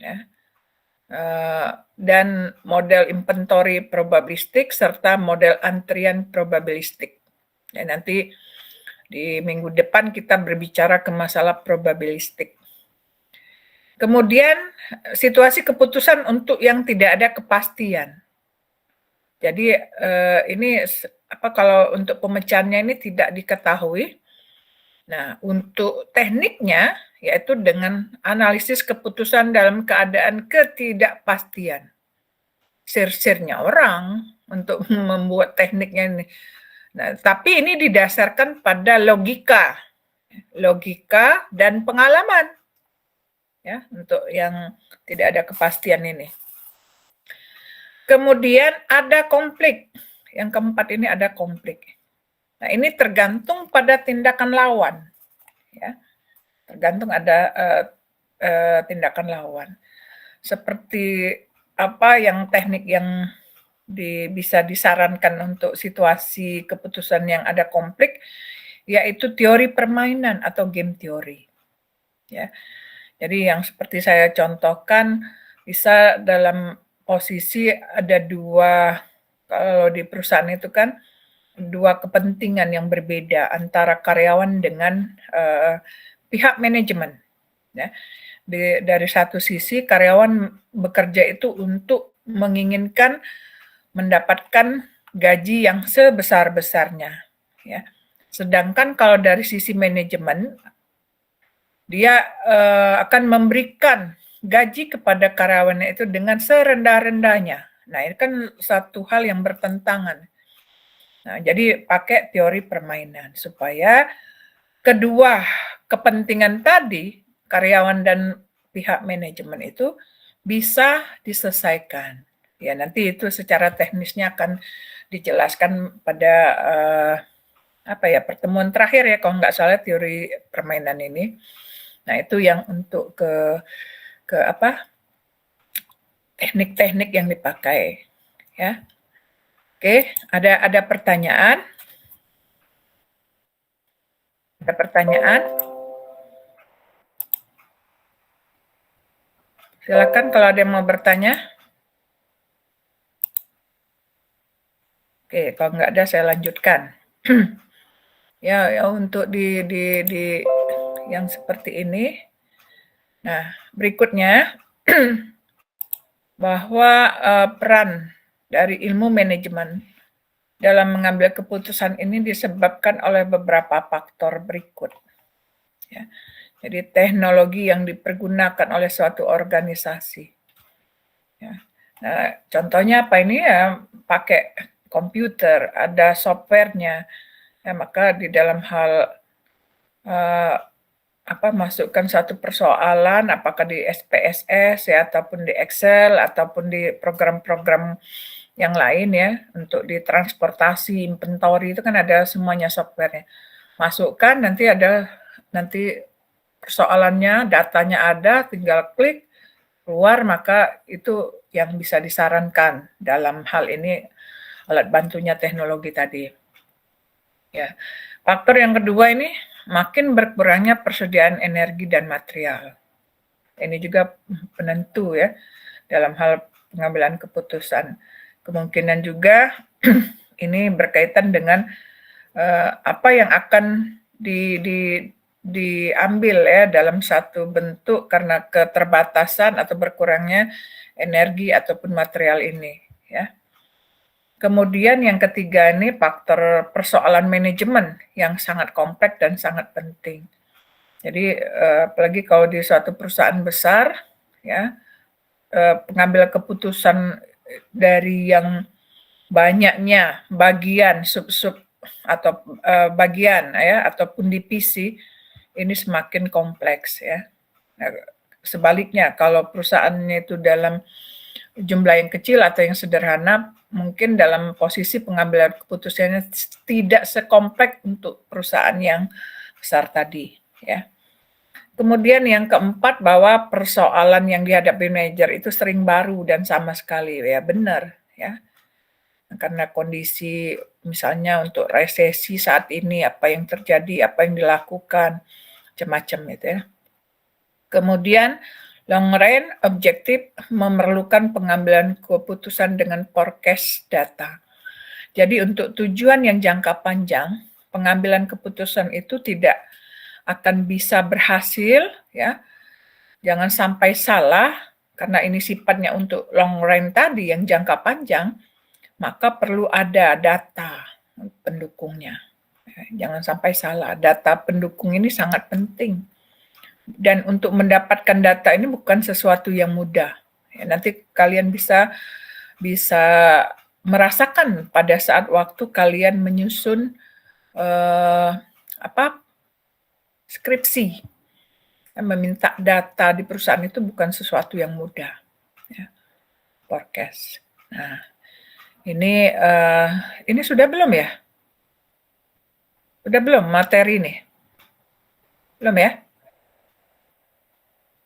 ya. Dan model inventory probabilistik serta model antrian probabilistik. Ya, nanti di minggu depan kita berbicara ke masalah probabilistik. Kemudian situasi keputusan untuk yang tidak ada kepastian. Jadi ini kalau untuk pemecahannya ini tidak diketahui. Nah, untuk tekniknya yaitu dengan analisis keputusan dalam keadaan ketidakpastian. Sir-sirnya orang untuk membuat tekniknya ini. Nah, tapi ini didasarkan pada logika dan pengalaman. Ya, untuk yang tidak ada kepastian ini. Kemudian ada konflik. Yang keempat ini ada konflik. Nah, ini tergantung pada tindakan lawan. Ya. Tergantung ada tindakan lawan. Seperti apa yang teknik yang bisa disarankan untuk situasi keputusan yang ada konflik, yaitu teori permainan atau game theory. Ya. Jadi yang seperti saya contohkan, bisa dalam posisi ada dua, kalau di perusahaan itu kan dua kepentingan yang berbeda antara karyawan dengan pihak manajemen. Ya. Dari satu sisi karyawan bekerja itu untuk menginginkan mendapatkan gaji yang sebesar-besarnya. Ya. Sedangkan kalau dari sisi manajemen, dia akan memberikan gaji kepada karyawannya itu dengan serendah-rendahnya. Nah, ini kan satu hal yang bertentangan. Nah, jadi pakai teori permainan supaya kedua kepentingan tadi, karyawan dan pihak manajemen itu bisa diselesaikan. Ya, nanti itu secara teknisnya akan dijelaskan pada pertemuan terakhir ya, kalau nggak salah teori permainan ini. Nah, itu yang untuk ke teknik-teknik yang dipakai, ya. Oke, ada pertanyaan? Ada pertanyaan? Silakan kalau ada yang mau bertanya. Oke, kalau nggak ada saya lanjutkan. Ya, untuk di yang seperti ini. Nah, berikutnya bahwa peran dari ilmu manajemen dalam mengambil keputusan ini disebabkan oleh beberapa faktor berikut. Ya. Jadi teknologi yang dipergunakan oleh suatu organisasi. Ya. Nah, contohnya apa ini ya, pakai komputer, ada softwarenya. Ya, maka di dalam hal masukkan satu persoalan, apakah di SPSS ya, ataupun di Excel, ataupun di program-program yang lain ya, untuk di transportasi, inventory itu kan ada semuanya softwarenya. Masukkan, nanti persoalannya, datanya ada, tinggal klik, keluar, maka itu yang bisa disarankan dalam hal ini alat bantunya teknologi tadi. Ya. Faktor yang kedua ini, makin berkurangnya persediaan energi dan material. Ini juga penentu ya dalam hal pengambilan keputusan. Kemungkinan juga ini berkaitan dengan apa yang akan diambil ya dalam satu bentuk karena keterbatasan atau berkurangnya energi ataupun material ini ya. Kemudian yang ketiga ini faktor persoalan manajemen yang sangat kompleks dan sangat penting. Jadi apalagi kalau di suatu perusahaan besar ya, pengambilan keputusan dari yang banyaknya bagian sub-sub atau bagian ya ataupun divisi ini semakin kompleks ya. Nah, sebaliknya kalau perusahaannya itu dalam jumlah yang kecil atau yang sederhana, mungkin dalam posisi pengambilan keputusannya tidak sekompleks untuk perusahaan yang besar tadi ya. Kemudian yang keempat, bahwa persoalan yang dihadapi manajer itu sering baru dan sama sekali, ya benar ya. Karena kondisi misalnya untuk resesi saat ini, apa yang terjadi, apa yang dilakukan, macam-macam itu ya. Kemudian Long range objektif memerlukan pengambilan keputusan dengan forecast data. Jadi untuk tujuan yang jangka panjang, pengambilan keputusan itu tidak akan bisa berhasil, ya. Jangan sampai salah, karena ini sifatnya untuk long range tadi yang jangka panjang, maka perlu ada data pendukungnya. Jangan sampai salah, data pendukung ini sangat penting. Dan untuk mendapatkan data ini bukan sesuatu yang mudah. Ya, nanti kalian bisa merasakan pada saat waktu kalian menyusun skripsi. Meminta data di perusahaan itu bukan sesuatu yang mudah. Ya. Forecast. Nah, ini sudah belum ya? Sudah belum materi nih? Belum ya?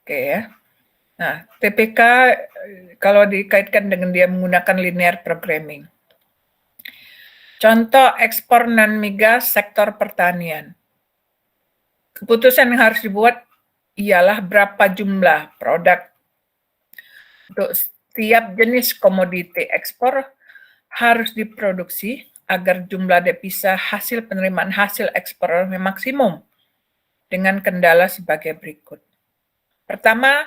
Oke ya. Nah, TPK kalau dikaitkan dengan dia menggunakan linear programming. Contoh ekspor non-migas sektor pertanian. Keputusan yang harus dibuat ialah berapa jumlah produk untuk setiap jenis komoditi ekspor harus diproduksi agar jumlah devisa hasil penerimaan hasil ekspor maksimum dengan kendala sebagai berikut. Pertama,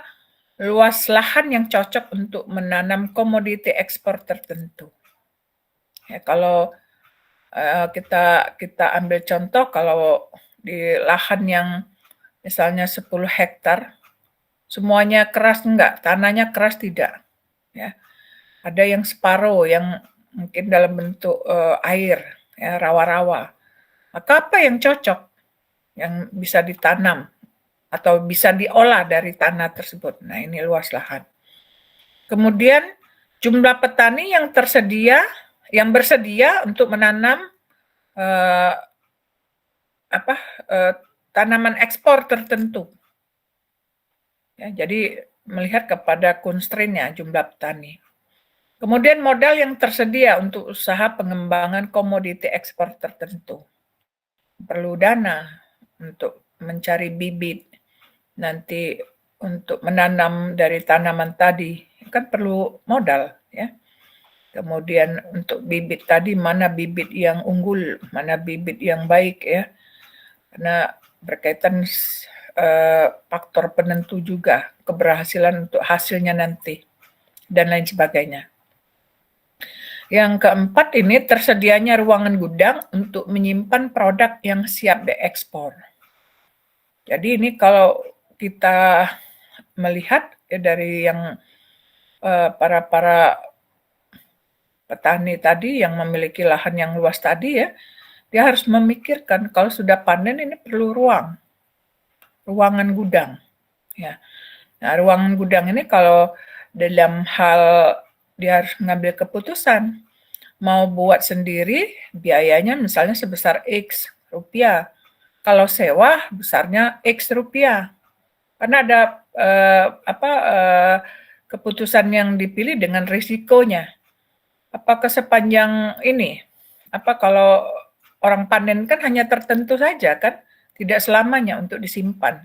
luas lahan yang cocok untuk menanam komoditi ekspor tertentu. Ya, kalau kita ambil contoh, kalau di lahan yang misalnya 10 hektar, semuanya keras enggak, tanahnya keras tidak. Ya. Ada yang separuh, yang mungkin dalam bentuk air, ya, rawa-rawa. Maka apa yang cocok, yang bisa ditanam atau bisa diolah dari tanah tersebut? Nah, ini luas lahan. Kemudian jumlah petani yang bersedia untuk menanam tanaman ekspor tertentu. Ya, jadi melihat kepada constraint-nya jumlah petani. Kemudian modal yang tersedia untuk usaha pengembangan komoditi ekspor tertentu. Perlu dana untuk mencari bibit, nanti untuk menanam dari tanaman tadi, kan perlu modal, ya. Kemudian untuk bibit tadi, mana bibit yang unggul, mana bibit yang baik, ya. Karena berkaitan faktor penentu juga keberhasilan untuk hasilnya nanti, dan lain sebagainya. Yang keempat ini tersedianya ruangan gudang untuk menyimpan produk yang siap diekspor. Jadi ini kalau kita melihat ya, dari yang para petani tadi yang memiliki lahan yang luas tadi, ya, dia harus memikirkan kalau sudah panen ini perlu ruangan gudang. Ya. Nah, ruangan gudang ini kalau dalam hal dia harus mengambil keputusan, mau buat sendiri biayanya misalnya sebesar X rupiah. Kalau sewa besarnya X rupiah. Karena ada keputusan yang dipilih dengan risikonya. Apakah sepanjang ini? Kalau orang panen kan hanya tertentu saja kan, tidak selamanya untuk disimpan.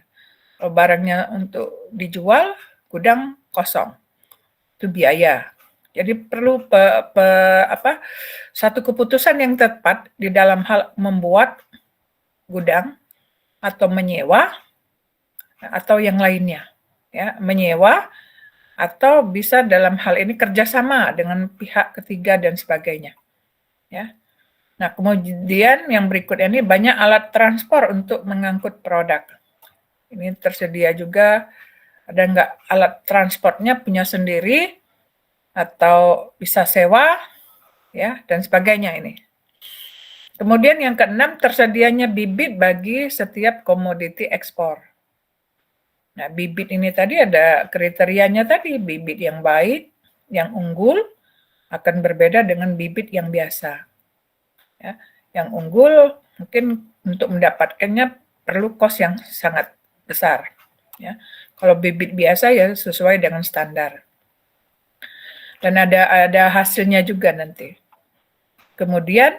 Kalau barangnya untuk dijual, gudang kosong. Itu biaya. Jadi perlu satu keputusan yang tepat di dalam hal membuat gudang atau menyewa atau yang lainnya. Ya, menyewa atau bisa dalam hal ini kerjasama dengan pihak ketiga dan sebagainya. Ya. Nah, kemudian yang berikutnya ini banyak alat transport untuk mengangkut produk. Ini tersedia juga, ada nggak alat transportnya punya sendiri atau bisa sewa, ya, dan sebagainya ini. Kemudian yang keenam, tersedianya bibit bagi setiap komoditi ekspor. Nah, bibit ini tadi ada kriterianya tadi, bibit yang baik, yang unggul, akan berbeda dengan bibit yang biasa. Ya, yang unggul mungkin untuk mendapatkannya perlu kos yang sangat besar. Ya. Kalau bibit biasa ya sesuai dengan standar. Dan ada hasilnya juga nanti. Kemudian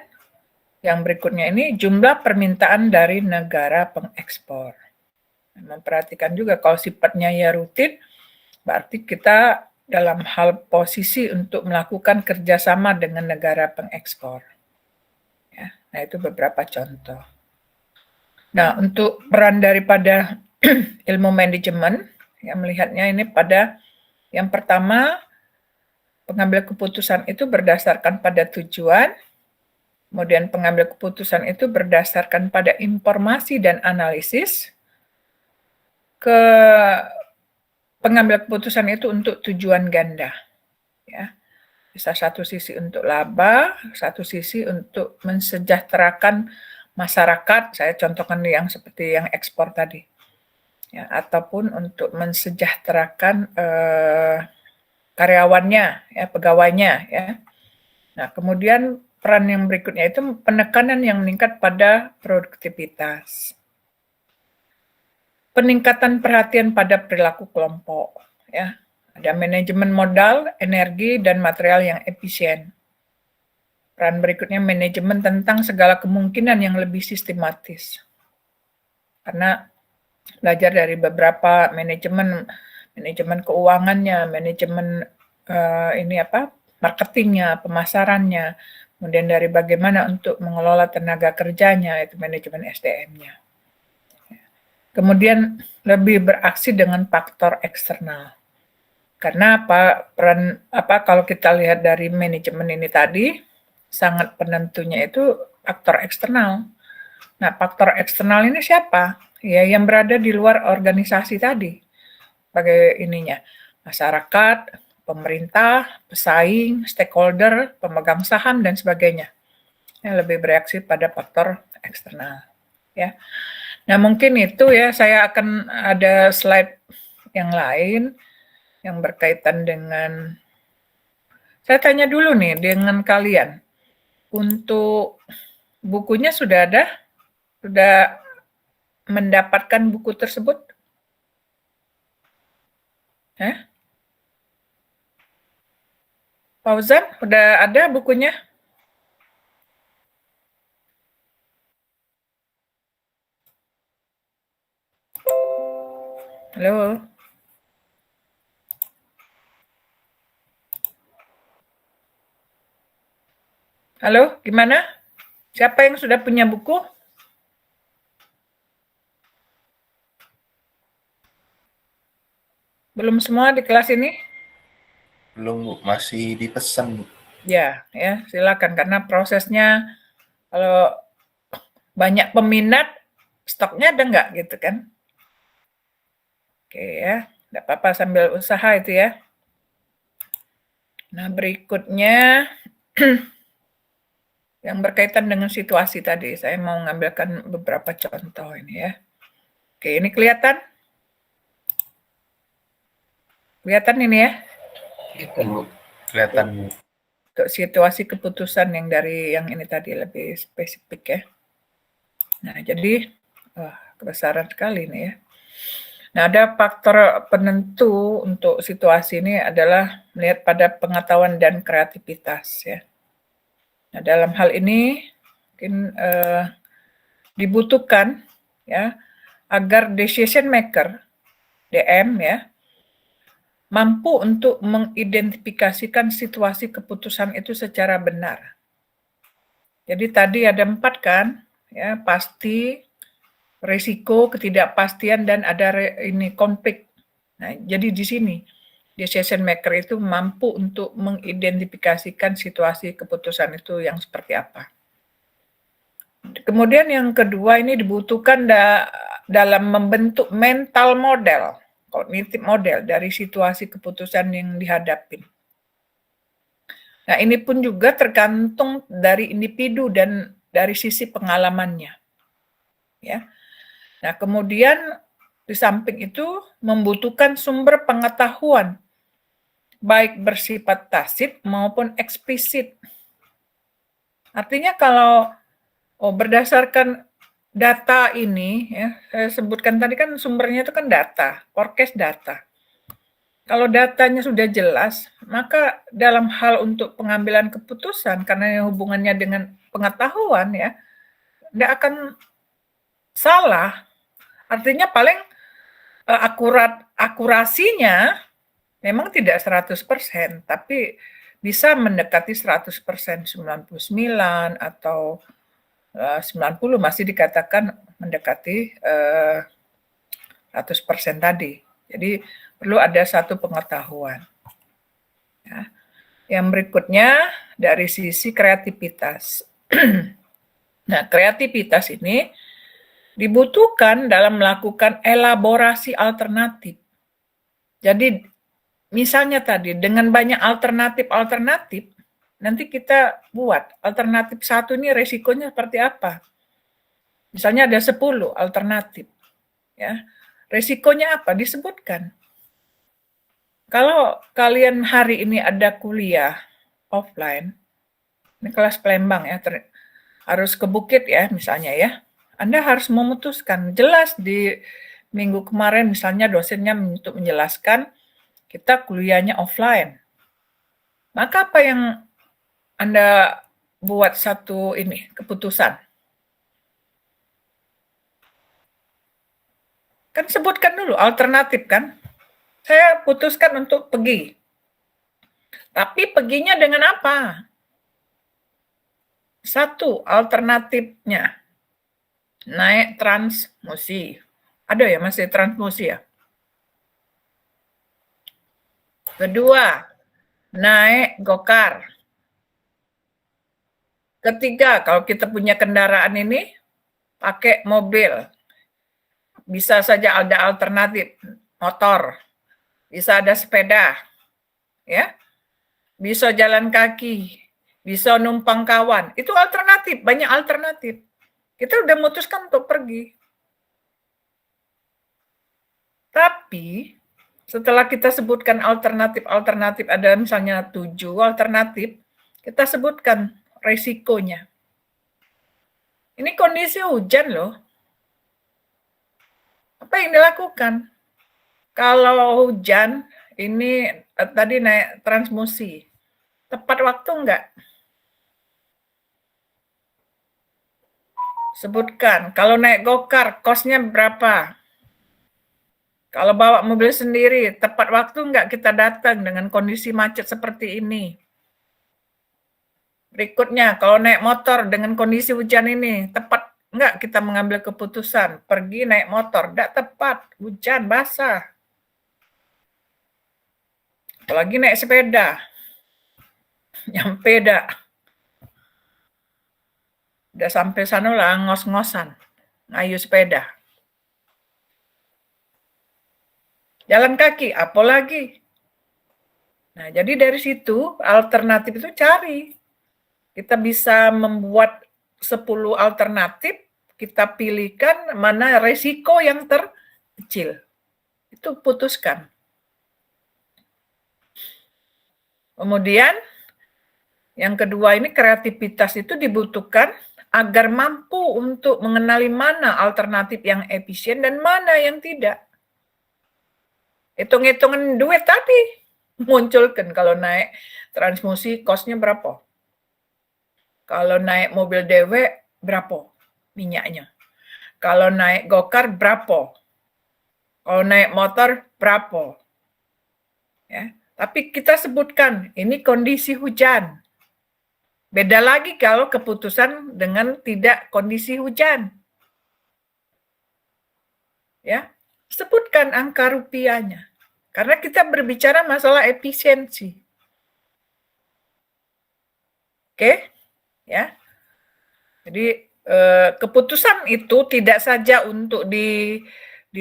yang berikutnya ini jumlah permintaan dari negara pengekspor. Memperhatikan juga kalau sifatnya ya rutin, berarti kita dalam hal posisi untuk melakukan kerjasama dengan negara pengekspor. Ya, nah itu beberapa contoh. Nah, untuk peran daripada ilmu manajemen, ya melihatnya ini pada yang pertama, pengambil keputusan itu berdasarkan pada tujuan, kemudian pengambil keputusan itu berdasarkan pada informasi dan analisis, ke pengambil keputusan itu untuk tujuan ganda. Ya. Bisa satu sisi untuk laba, satu sisi untuk mensejahterakan masyarakat, saya contohkan yang seperti yang ekspor tadi. Ya, ataupun untuk mensejahterakan karyawannya, ya, pegawainya, ya. Nah, kemudian peran yang berikutnya itu penekanan yang meningkat pada produktivitas. Peningkatan perhatian pada perilaku kelompok, ya. Ada manajemen modal, energi, dan material yang efisien. Peran berikutnya manajemen tentang segala kemungkinan yang lebih sistematis. Karena belajar dari beberapa manajemen keuangannya, manajemen marketingnya, pemasarannya, kemudian dari bagaimana untuk mengelola tenaga kerjanya, itu manajemen SDM-nya. Kemudian lebih beraksi dengan faktor eksternal. Karena kalau kita lihat dari manajemen ini tadi, sangat penentunya itu faktor eksternal. Nah, faktor eksternal ini siapa? Ya, yang berada di luar organisasi tadi. Sebagai ininya, masyarakat, pemerintah, pesaing, stakeholder, pemegang saham, dan sebagainya. Yang lebih bereaksi pada faktor eksternal. Ya. Nah, mungkin itu ya, saya akan ada slide yang lain yang berkaitan dengan, saya tanya dulu nih dengan kalian, untuk bukunya sudah ada? Sudah mendapatkan buku tersebut? Fauzan, udah ada bukunya? Halo? Halo, gimana? Siapa yang sudah punya buku? Belum semua di kelas ini? Belum, Bu. Masih dipesan, Bu. Ya, silakan. Karena prosesnya kalau banyak peminat, stoknya ada nggak gitu kan? Oke ya, nggak apa-apa sambil usaha itu ya. Nah, berikutnya yang berkaitan dengan situasi tadi, saya mau mengambilkan beberapa contoh ini ya. Oke, ini kelihatan? Kelihatan ini ya? Kelihatan, Bu. Kelihatan, Bu. Untuk situasi keputusan yang dari yang ini tadi lebih spesifik ya. Nah, jadi kebesaran sekali ini ya. Nah, ada faktor penentu untuk situasi ini adalah melihat pada pengetahuan dan kreativitas ya. Nah, dalam hal ini mungkin dibutuhkan ya agar decision maker DM ya mampu untuk mengidentifikasikan situasi keputusan itu secara benar. Jadi tadi ada 4 kan, ya pasti, risiko, ketidakpastian, dan ada konflik. Nah, jadi di sini decision maker itu mampu untuk mengidentifikasikan situasi keputusan itu yang seperti apa. Kemudian yang kedua ini dibutuhkan dalam membentuk mental model, cognitive model dari situasi keputusan yang dihadapi. Nah, ini pun juga tergantung dari individu dan dari sisi pengalamannya. Ya. Nah, kemudian di samping itu membutuhkan sumber pengetahuan baik bersifat tacit maupun eksplisit. Artinya kalau berdasarkan data ini, ya, saya sebutkan tadi kan sumbernya itu kan data, forecast data. Kalau datanya sudah jelas, maka dalam hal untuk pengambilan keputusan, karena hubungannya dengan pengetahuan ya, tidak akan salah. Artinya paling akurasinya Memang tidak 100%, tapi bisa mendekati 100%, 99 atau 90 masih dikatakan mendekati 100% tadi. Jadi perlu ada satu pengetahuan. Ya. Yang berikutnya dari sisi kreativitas. Nah, kreativitas ini dibutuhkan dalam melakukan elaborasi alternatif. Jadi misalnya tadi dengan banyak alternatif, nanti kita buat alternatif satu ini resikonya seperti apa. Misalnya ada 10 alternatif. Ya. Resikonya apa? Disebutkan. Kalau kalian hari ini ada kuliah offline, ini kelas Palembang ya, harus ke Bukit ya misalnya ya, Anda harus memutuskan. Jelas di minggu kemarin misalnya dosennya untuk menjelaskan kita kuliahnya offline. Maka apa yang Anda buat satu ini keputusan? Kan sebutkan dulu alternatif kan. Saya putuskan untuk pergi. Tapi perginya dengan apa? Satu alternatifnya naik transmusi. Ada ya masih transmusi ya? Kedua, naik gokar. Ketiga, kalau kita punya kendaraan ini, pakai mobil. Bisa saja ada alternatif, motor. Bisa ada sepeda. Ya, bisa jalan kaki. Bisa numpang kawan. Itu alternatif, banyak alternatif. Kita udah memutuskan untuk pergi. Tapi, setelah kita sebutkan alternatif, ada misalnya 7 alternatif, kita sebutkan resikonya. Ini kondisi hujan loh. Apa yang dilakukan? Kalau hujan, ini tadi naik transmusi. Tepat waktu enggak? Sebutkan. Kalau naik gokar, kosnya berapa? Kalau bawa mobil sendiri, tepat waktu enggak kita datang dengan kondisi macet seperti ini? Berikutnya, kalau naik motor dengan kondisi hujan ini, tepat enggak kita mengambil keputusan? Pergi naik motor, enggak tepat, hujan, basah. Apalagi naik sepeda, nyampe dah. Udah sampai sana lah ngos-ngosan, ngayu sepeda. Jalan kaki, apalagi. Nah, jadi dari situ alternatif itu cari. Kita bisa membuat 10 alternatif, kita pilihkan mana resiko yang terkecil. Itu putuskan. Kemudian, yang kedua ini kreativitas itu dibutuhkan agar mampu untuk mengenali mana alternatif yang efisien dan mana yang tidak. Hitung-hitungan duit tadi munculkan kalau naik transmusi kosnya berapa. Kalau naik mobil dewek berapa minyaknya. Kalau naik gokar berapa. Kalau naik motor berapa. Ya, tapi kita sebutkan ini kondisi hujan. Beda lagi kalau keputusan dengan tidak kondisi hujan. Ya, sebutkan angka rupiahnya. Karena kita berbicara masalah efisiensi. Oke? Ya. Jadi keputusan itu tidak saja untuk di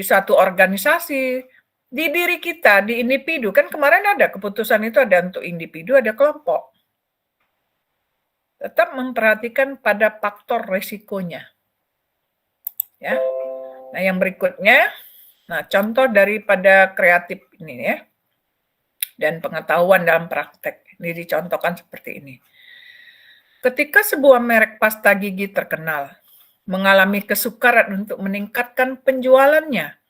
satu organisasi, di diri kita, di individu. Kan kemarin ada keputusan itu ada untuk individu, ada kelompok. Tetap memperhatikan pada faktor resikonya. Ya. Nah, yang berikutnya, nah contoh daripada kreatif ini ya, dan pengetahuan dalam praktek. Ini dicontohkan seperti ini. Ketika sebuah merek pasta gigi terkenal mengalami kesukaran untuk meningkatkan penjualannya,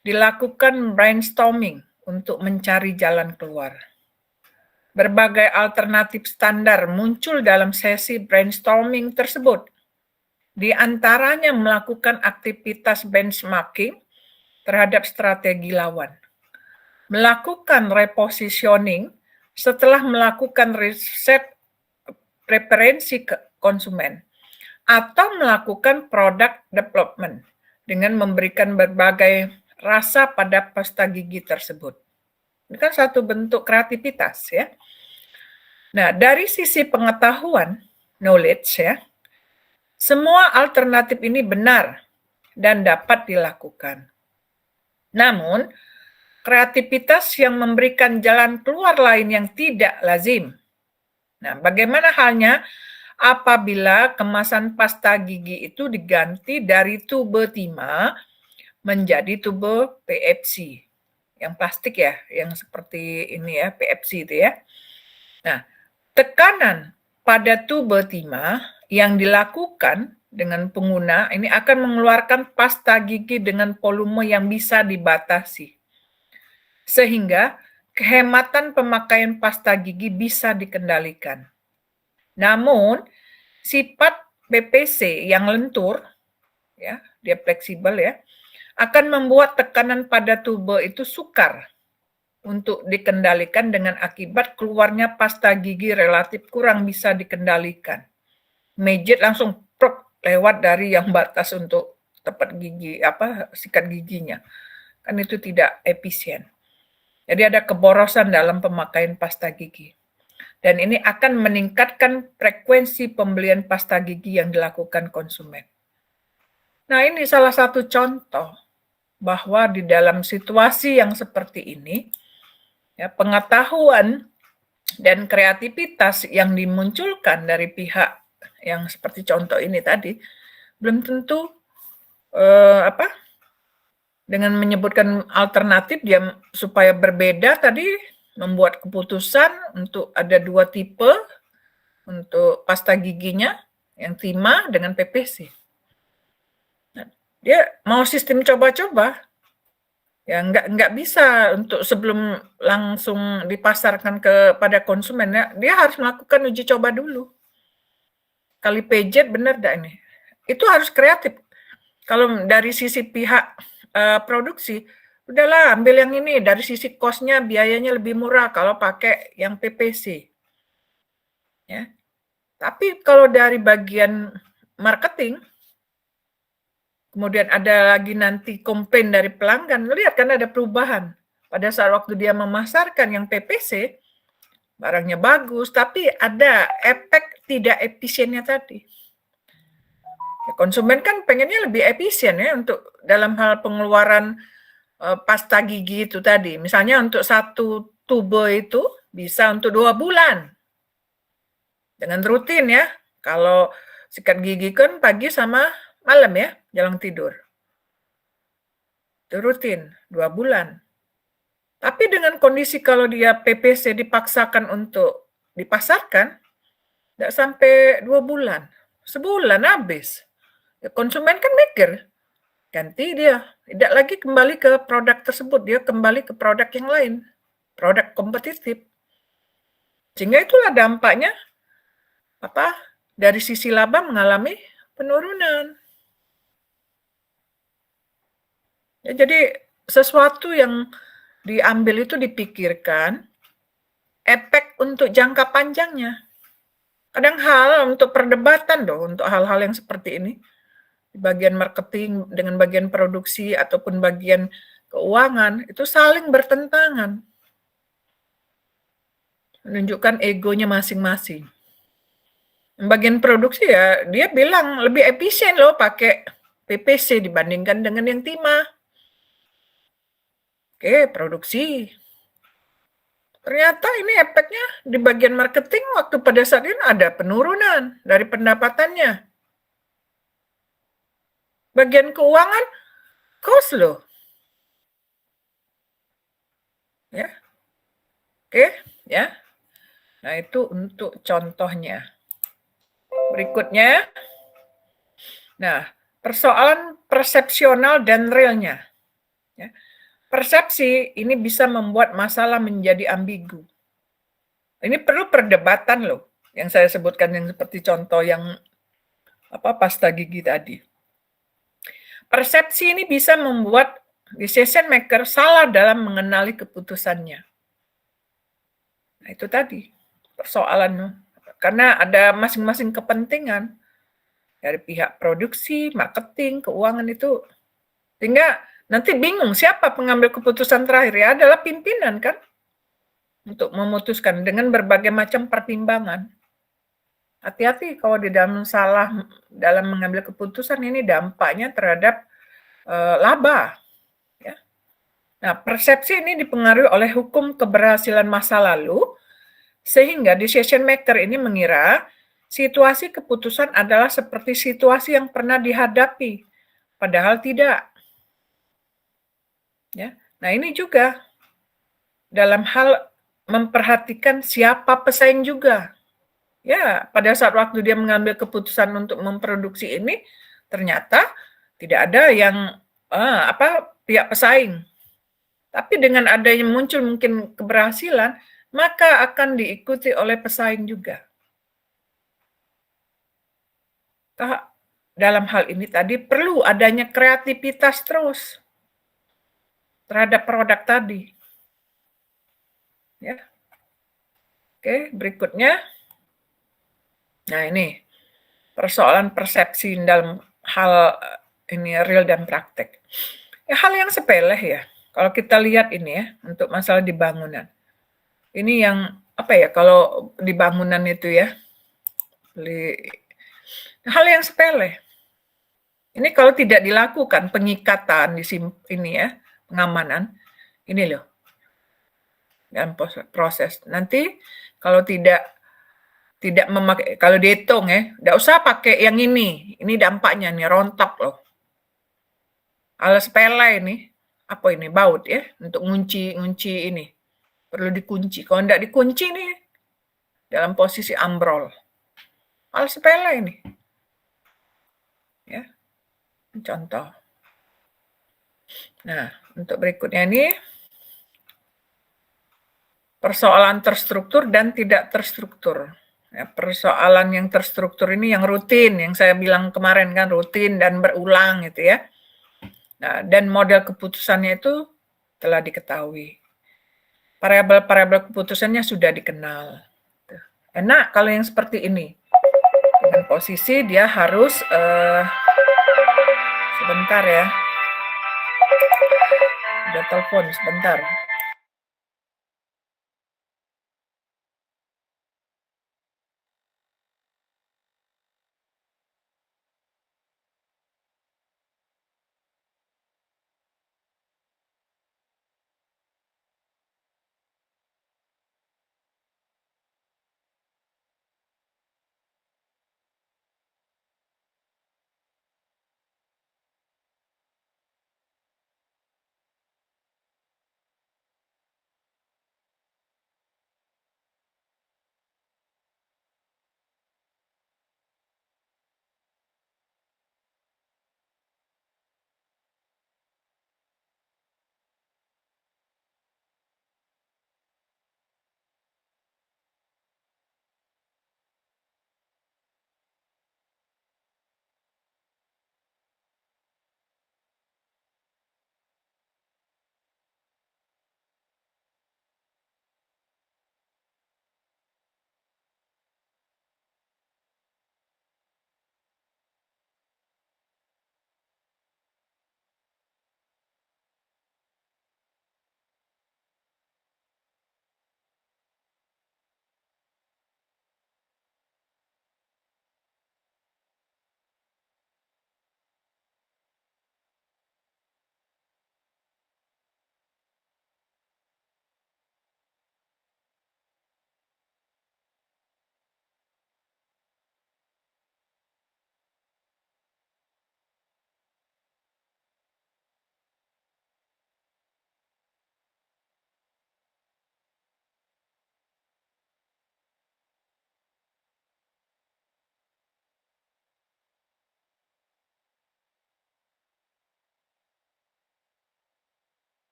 dilakukan brainstorming untuk mencari jalan keluar. Berbagai alternatif standar muncul dalam sesi brainstorming tersebut. Di antaranya melakukan aktivitas benchmarking terhadap strategi lawan. melakukan repositioning setelah melakukan riset preferensi konsumen, atau melakukan product development dengan memberikan berbagai rasa pada pasta gigi tersebut. Ini kan satu bentuk kreativitas ya. Nah, dari sisi pengetahuan, knowledge ya, semua alternatif ini benar dan dapat dilakukan. Namun, kreativitas yang memberikan jalan keluar lain yang tidak lazim. Nah, bagaimana halnya apabila kemasan pasta gigi itu diganti dari tube timah menjadi tube PFC, yang plastik ya, yang seperti ini ya, PFC itu ya. Nah, tekanan pada tube timah yang dilakukan dengan pengguna ini akan mengeluarkan pasta gigi dengan volume yang bisa dibatasi, sehingga kehematan pemakaian pasta gigi bisa dikendalikan. Namun, sifat PPC yang lentur, ya, dia fleksibel ya, akan membuat tekanan pada tube itu sukar untuk dikendalikan dengan akibat keluarnya pasta gigi relatif kurang bisa dikendalikan. Majet langsung lewat dari yang batas untuk tepat gigi, sikat giginya. Kan itu tidak efisien. Jadi ada keborosan dalam pemakaian pasta gigi. Dan ini akan meningkatkan frekuensi pembelian pasta gigi yang dilakukan konsumen. Nah, ini salah satu contoh bahwa di dalam situasi yang seperti ini, ya, pengetahuan dan kreativitas yang dimunculkan dari pihak yang seperti contoh ini tadi belum tentu dengan menyebutkan alternatif dia supaya berbeda tadi membuat keputusan untuk ada 2 tipe untuk pasta giginya, yang timah dengan PPC. Nah, dia mau sistem coba-coba. Ya, nggak bisa untuk sebelum langsung dipasarkan kepada konsumen, ya, dia harus melakukan uji coba dulu. Kali pejet benar dah ini. Itu harus kreatif. Kalau dari sisi pihak produksi, udahlah ambil yang ini, dari sisi cost-nya biayanya lebih murah kalau pakai yang PPC. Ya. Tapi kalau dari bagian marketing, kemudian ada lagi nanti komplain dari pelanggan, lihat kan ada perubahan. Pada saat waktu dia memasarkan yang PPC, barangnya bagus, tapi ada efek tidak efisiennya tadi. Ya, konsumen kan pengennya lebih efisien ya untuk dalam hal pengeluaran pasta gigi itu tadi. Misalnya untuk 1 tube itu bisa untuk 2 bulan. Dengan rutin ya. Kalau sikat gigi kan pagi sama malam ya, jelang tidur. Itu rutin, 2 bulan. Tapi dengan kondisi kalau dia PPC dipaksakan untuk dipasarkan, tidak sampai 2 bulan. Sebulan habis. Ya, konsumen kan mikir, ganti dia. Tidak lagi kembali ke produk tersebut, dia kembali ke produk yang lain. Produk kompetitif. Sehingga itulah dampaknya dari sisi laba mengalami penurunan. Ya, jadi sesuatu yang diambil itu dipikirkan efek untuk jangka panjangnya. Kadang hal untuk perdebatan untuk hal-hal yang seperti ini. Di bagian marketing dengan bagian produksi ataupun bagian keuangan itu saling bertentangan. Menunjukkan egonya masing-masing. Bagian produksi ya dia bilang lebih efisien loh pakai PPC dibandingkan dengan yang timah. Oke, produksi. Ternyata ini efeknya di bagian marketing waktu pada saat ini ada penurunan dari pendapatannya. Bagian keuangan, cost loh. Ya. Oke, ya. Nah, itu untuk contohnya. Berikutnya. Nah, persoalan persepsional dan realnya. Ya. Persepsi ini bisa membuat masalah menjadi ambigu. Ini perlu perdebatan loh, yang saya sebutkan yang seperti contoh yang pasta gigi tadi. Persepsi ini bisa membuat decision maker salah dalam mengenali keputusannya. Nah, itu tadi persoalan, karena ada masing-masing kepentingan dari pihak produksi, marketing, keuangan itu, sehingga nanti bingung siapa pengambil keputusan terakhir, ya adalah pimpinan kan, untuk memutuskan dengan berbagai macam pertimbangan. Hati-hati kalau di dalam salah dalam mengambil keputusan, ini dampaknya terhadap laba. Ya. Nah, persepsi ini dipengaruhi oleh hukum keberhasilan masa lalu, sehingga decision maker ini mengira situasi keputusan adalah seperti situasi yang pernah dihadapi, padahal tidak. Ya. Nah, ini juga dalam hal memperhatikan siapa pesaing juga. Ya, pada saat waktu dia mengambil keputusan untuk memproduksi ini, ternyata tidak ada yang pihak pesaing. Tapi dengan adanya muncul mungkin keberhasilan, maka akan diikuti oleh pesaing juga. Dalam hal ini tadi perlu adanya kreativitas terus terhadap produk tadi. Ya. Oke, berikutnya. Nah, ini persoalan persepsi dalam hal ini real dan praktek. Ya, hal yang sepele ya. Kalau kita lihat ini ya, untuk masalah di bangunan. Ini yang kalau di bangunan itu ya, hal yang sepele. Ini kalau tidak dilakukan pengikatan di ini ya, pengamanan, ini loh, dalam proses. Nanti kalau tidak memakai, kalau dihitung ya, tidak usah pakai yang ini dampaknya nih, rontok loh. Hal sepele ini, apa ini, baut ya, untuk ngunci ini, perlu dikunci. Kalau tidak dikunci nih, dalam posisi ambrol. Hal sepele ini. Ya, contoh. Nah, untuk berikutnya ini, persoalan terstruktur dan tidak terstruktur. Ya, persoalan yang terstruktur ini yang rutin, yang saya bilang kemarin kan, rutin dan berulang gitu ya. Nah, dan model keputusannya itu telah diketahui. Variabel-variabel keputusannya sudah dikenal. Enak kalau yang seperti ini. Dengan posisi dia harus, sebentar ya. Ada telepon, sebentar.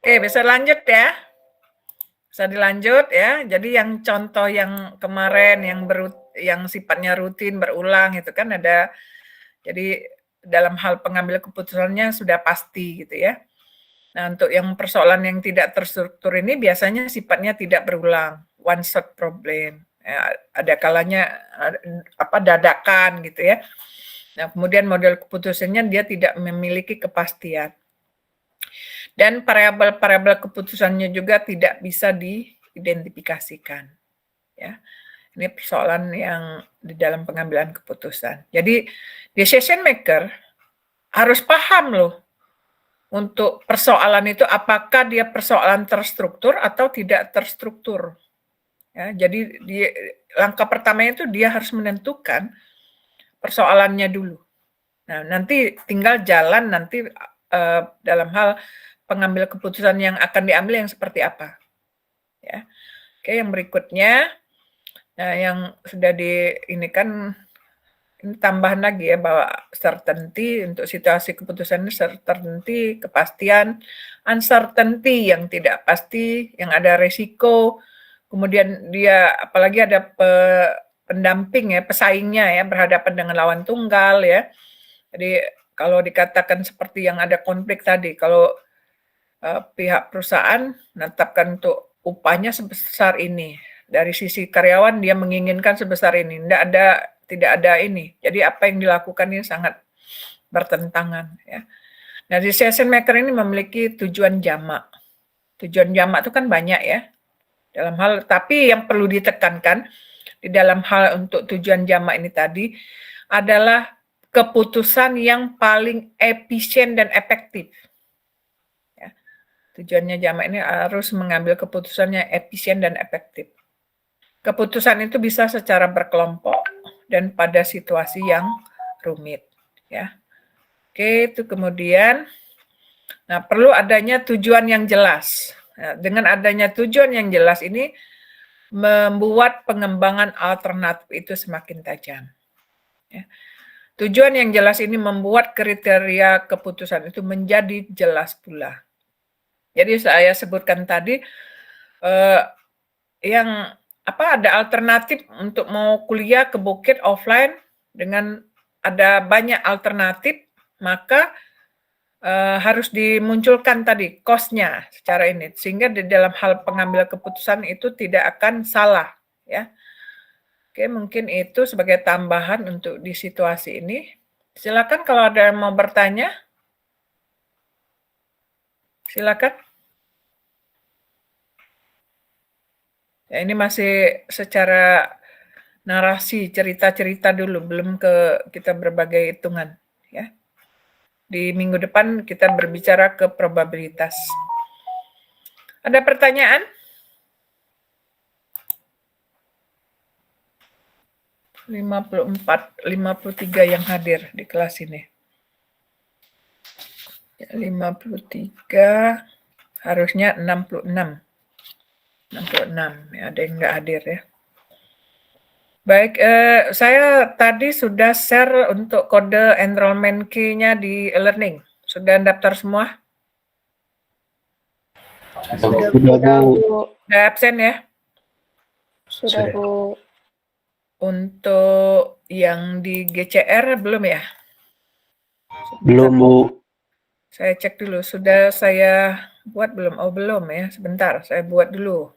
Oke, bisa lanjut ya. Bisa dilanjut ya. Jadi yang contoh yang kemarin yang sifatnya rutin berulang itu kan ada, jadi dalam hal pengambil keputusannya sudah pasti gitu ya. Nah, untuk yang persoalan yang tidak terstruktur ini biasanya sifatnya tidak berulang, one shot problem. Ya, ada kalanya dadakan gitu ya. Nah, kemudian model keputusannya dia tidak memiliki kepastian. Dan variabel-variabel keputusannya juga tidak bisa diidentifikasikan. Ya. Ini persoalan yang di dalam pengambilan keputusan. Jadi decision maker harus paham loh untuk persoalan itu apakah dia persoalan terstruktur atau tidak terstruktur. Ya, jadi langkah pertamanya itu dia harus menentukan persoalannya dulu. Nah, nanti tinggal jalan nanti dalam hal pengambil keputusan yang akan diambil yang seperti apa. Ya. Oke, yang berikutnya, nah yang sudah ini kan ini tambahan lagi ya bahwa certainty untuk situasi keputusan ini certainty, kepastian, uncertainty yang tidak pasti, yang ada resiko, kemudian dia apalagi ada pendamping ya, pesaingnya ya, berhadapan dengan lawan tunggal ya. Jadi kalau dikatakan seperti yang ada konflik tadi, kalau pihak perusahaan menetapkan untuk upahnya sebesar ini, dari sisi karyawan dia menginginkan sebesar ini, tidak ada ini. Jadi apa yang dilakukan ini sangat bertentangan ya. Nah, decision maker ini memiliki tujuan jamak. Tujuan jamak itu kan banyak ya. Dalam hal, tapi yang perlu ditekankan di dalam hal untuk tujuan jamak ini tadi adalah keputusan yang paling efisien dan efektif. Ya. Tujuannya jamak ini harus mengambil keputusan yang efisien dan efektif. Keputusan itu bisa secara berkelompok dan pada situasi yang rumit. Ya. Oke, itu kemudian. Nah, perlu adanya tujuan yang jelas. Nah, dengan adanya tujuan yang jelas ini membuat pengembangan alternatif itu semakin tajam. Ya. Tujuan yang jelas ini membuat kriteria keputusan itu menjadi jelas pula. Jadi saya sebutkan tadi yang ada alternatif untuk mau kuliah ke Bukit offline dengan ada banyak alternatif, maka harus dimunculkan tadi cost-nya secara ini sehingga di dalam hal pengambil keputusan itu tidak akan salah ya. Oke, mungkin itu sebagai tambahan untuk di situasi ini. Silakan kalau ada yang mau bertanya. Silakan. Ya, ini masih secara narasi, cerita-cerita dulu, belum ke kita berbagai hitungan. Ya. Di minggu depan kita berbicara ke probabilitas. Ada pertanyaan? 53 yang hadir di kelas ini. 53, harusnya 66. 66, ya, ada yang nggak hadir ya. Baik, saya tadi sudah share untuk kode enrollment key-nya di e-learning. Sudah daftar semua? Sudah, Bu. Sudah absen ya? Sudah, Bu. Untuk yang di GCR belum ya? Belum, Bu. Saya cek dulu, sudah saya buat belum? Oh, belum ya, sebentar, saya buat dulu.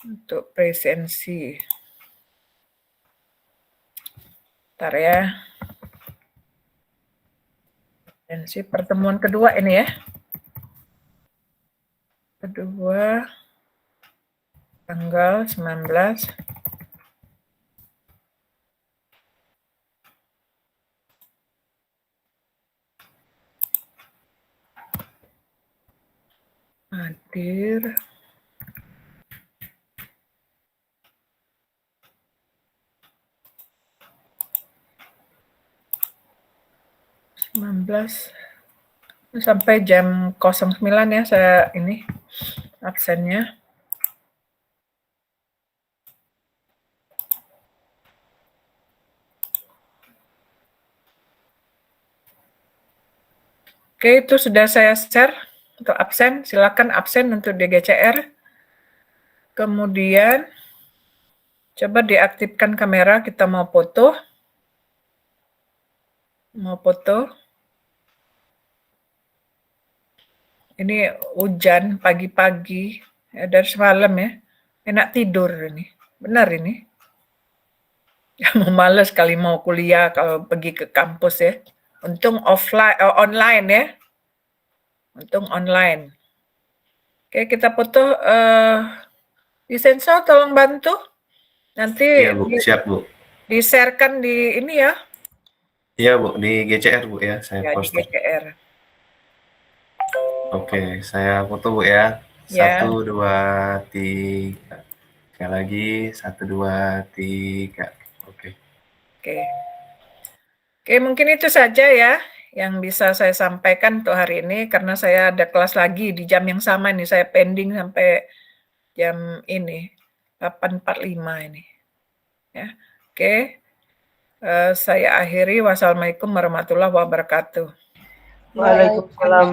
Untuk presensi. Bentar ya. Presensi pertemuan kedua ini ya. Kedua, tanggal 19. Hadir. Sampai jam 09 ya saya ini absennya. Oke, itu sudah saya share untuk absen, silakan absen untuk DGCR. Kemudian coba diaktifkan kamera, kita mau foto. Ini hujan pagi-pagi, ya, dari semalam ya. Enak tidur ini. Benar ini. Ya, mau males kali mau kuliah kalau pergi ke kampus ya. Untung online ya. Untung online. Oke, kita foto. Disensor tolong bantu. Nanti Iya, Bu. Siap, Bu. di-sharekan di ini ya. Iya, Bu. Di GCR, Bu ya. Saya Ya, di posting. GCR. Oke, saya foto, Bu ya. Ya. 1, 2, 3. Sekali lagi. 1, 2, 3. Oke. Oke, mungkin itu saja ya yang bisa saya sampaikan untuk hari ini karena saya ada kelas lagi di jam yang sama nih. Saya pending sampai jam ini 8.45 ini. Ya. Oke. Saya akhiri. Wassalamualaikum warahmatullahi wabarakatuh. Waalaikumsalam